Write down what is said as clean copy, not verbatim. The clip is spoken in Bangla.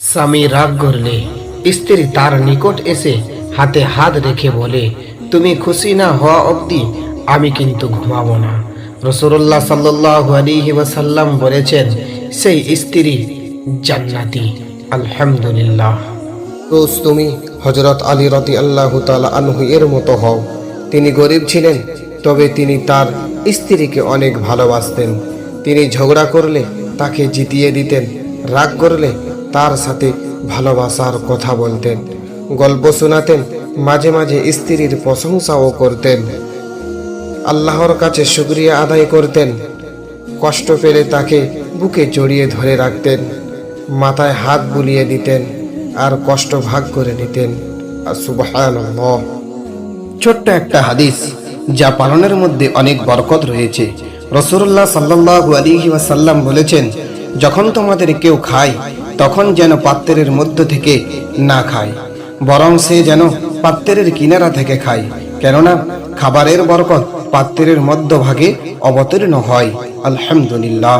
স্বামী রাগ করলে স্ত্রী তার নিকট এসে হাতে হাত রেখে বলে, তুমি খুশি না হওয়া অবধি আমি কিন্তু ঘুমাবো না। রাসূলুল্লাহ সাল্লাল্লাহু আলাইহি ওয়াসাল্লাম বলেছেন, সেই স্ত্রী জান্নাতি। আলহামদুলিল্লাহ। রোজ তুমি হযরত আলী রাদিয়াল্লাহু তাআলা আনহু এর মতো হও। তিনি গরিব ছিলেন, তবে তিনি তার স্ত্রীকে অনেক ভালোবাসতেন। তিনি ঝগড়া করলে তাকে জিতিয়ে দিতেন, রাগ করলে তার সাথে ভালোবাসার কথা বলতেন, গল্প শোনাতেন, মাঝে মাঝে স্ত্রীর প্রশংসাও করতেন, আল্লাহর কাছে শুকরিয়া আদায় করতেন। কষ্ট পেলে তাকে বুকে জড়িয়ে ধরে রাখতেন, মাথায় হাত বুলিয়ে দিতেন আর কষ্ট ভাগ করে নিতেন। সুবহানাল্লাহ। ছোট্ট একটা হাদিস যা পালনের মধ্যে অনেক বরকত রয়েছে। রাসূলুল্লাহ সাল্লাল্লাহু আলাইহি ওয়াসাল্লাম বলেছেন, যখন তোমাদের কেউ খায় তখন যেন পাত্রের মধ্য থেকে না খায়, বরং সে যেন পাত্রের কিনারা থেকে খায়, কেননা খাবারের বরকত পাত্রের মধ্যভাগে অবতীর্ণ হয়। আলহামদুলিল্লাহ।